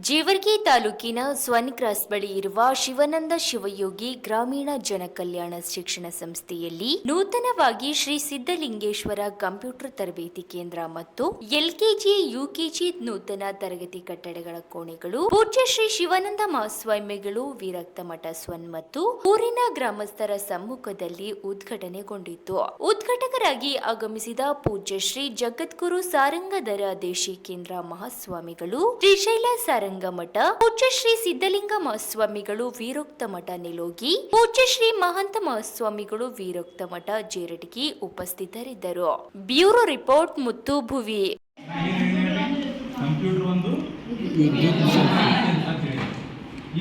ಜೇವರ್ಗಿ ತಾಲೂಕಿನ ಸ್ವನ್ ಕ್ರಾಸ್ ಬಳಿ ಇರುವ ಶಿವಾನಂದ ಶಿವಯೋಗಿ ಗ್ರಾಮೀಣ ಜನಕಲ್ಯಾಣ ಶಿಕ್ಷಣ ಸಂಸ್ಥೆಯಲ್ಲಿ ನೂತನವಾಗಿ ಶ್ರೀ ಸಿದ್ದಲಿಂಗೇಶ್ವರ ಕಂಪ್ಯೂಟರ್ ತರಬೇತಿ ಕೇಂದ್ರ ಮತ್ತು ಎಲ್ಕೆಜಿ ಯುಕೆಜಿ ನೂತನ ತರಗತಿ ಕಟ್ಟಡಗಳ ಕೋಣೆಗಳು ಪೂಜ್ಯ ಶ್ರೀ ಶಿವಾನಂದ ಮಹಾಸ್ವಾಮಿಗಳು ವಿರಕ್ತ ಮಠ ಸ್ವನ್ ಮತ್ತು ಊರಿನ ಗ್ರಾಮಸ್ಥರ ಸಮ್ಮುಖದಲ್ಲಿ ಉದ್ಘಾಟನೆಗೊಂಡಿತು. ಉದ್ಘಾಟಕರಾಗಿ ಆಗಮಿಸಿದ ಪೂಜ್ಯ ಶ್ರೀ ಜಗದ್ಗುರು ಸಾರಂಗಧರ ದೇಶಿಕೇಂದ್ರ ಮಹಾಸ್ವಾಮಿಗಳು, ಶ್ರೀಶೈಲ ಸಾರಂಗಮಠ, ಪೂಜ್ಯ ಶ್ರೀ ಸಿದ್ದಲಿಂಗ ಮಹಾಸ್ವಾಮಿಗಳು ವೀರೋಕ್ತ ಮಠ ನಿಲೋಗಿ, ಪೂಜ್ಯ ಶ್ರೀ ಮಹಂತ ಮಹಾಸ್ವಾಮಿಗಳು ವೀರೋಕ್ತ ಮಠ ಜೇರಟಗಿ ಉಪಸ್ಥಿತರಿದ್ದರು. ಬ್ಯೂರೋ ರಿಪೋರ್ಟ್ ಮುತ್ತು ಭುವಿ. ಕಂಪ್ಯೂಟರ್ ಒಂದು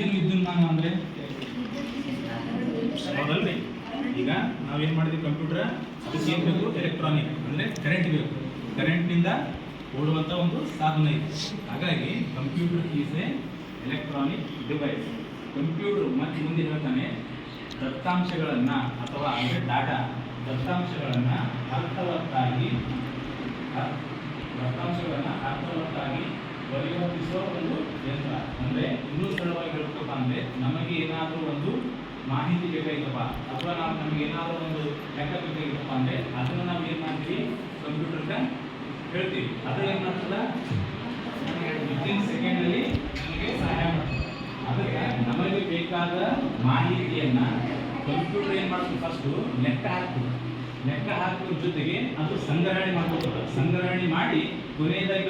ಏನು ವಿದ್ಯುನ್ಮಾನ ಅಂದ್ರೆ ಹೌದಲ್ರಿ. ಈಗ ನಾವೇನ್ ಮಾಡಿದ್ವಿ, ಕಂಪ್ಯೂಟರ್ ಅದಕ್ಕೆ ಏನ್ ಬೇಕು, ಎಲೆಕ್ಟ್ರಾನಿಕ್ ಅಂದ್ರೆ ಕರೆಂಟ್ ಬೇಕು. ಕರೆಂಟ್ನಿಂದ ಓಡುವಂತ ಒಂದು ಸಾಧನ ಇದೆ. ಹಾಗಾಗಿ computer is A electronic device. Computer ಮತ್ತೆ ಮುಂದೆ ಹೇಳ್ತಾನೆ, ದತ್ತಾಂಶಗಳನ್ನ ಅಥವಾ ಅಂದ್ರೆ ಡಾಟಾ ದತ್ತಾಂಶಗಳನ್ನ ಅರ್ಥವತ್ತಾಗಿ ಪರಿವರ್ತಿಸುವ ಒಂದು ಯಂತ್ರ. ಅಂದ್ರೆ ಇನ್ನೂ ಸರಳವಾಗಿ ಹೇಳ್ಬೇಕಪ್ಪ ಅಂದ್ರೆ, ನಮಗೆ ಏನಾದರೂ ಒಂದು ಮಾಹಿತಿ ಬೇಕಾಗಿತ್ತಪ್ಪ ಅಥವಾ ನಮಗೆ ಏನಾದರೂ ಒಂದು ಲೆಕ್ಕ ಬೇಕಾಗಿತ್ತಪ್ಪ ಅಂದ್ರೆ ಅದನ್ನ ನಾವು ಏನ್ ಮಾಡ್ತೀವಿ, ಕಂಪ್ಯೂಟರ್ಗೆ ಹೇಳ್ತೀವಿ. ಅದು ಏನ್ ಮಾಡ್ತದ, ವಿತಿನ್ ಸೆಕೆಂಡ್ ಅಲ್ಲಿ ನಮಗೆ ಸಹಾಯ ಮಾಡ್ತದೆ. ಅದಕ್ಕೆ ನಮಗೆ ಬೇಕಾದ ಮಾಹಿತಿಯನ್ನ ಕಂಪ್ಯೂಟರ್ ಏನ್ ಮಾಡ್ತದೆ, ಫಸ್ಟ್ ಲೆಕ್ಕ ಹಾಕುವ ಜೊತೆಗೆ ಅದು ಸಂಗ್ರಹಣೆ ಮಾಡ್ಕೊಳ್ತದೆ. ಸಂಗ್ರಹಣೆ ಮಾಡಿ ಕೊನೆಯದಾಗಿ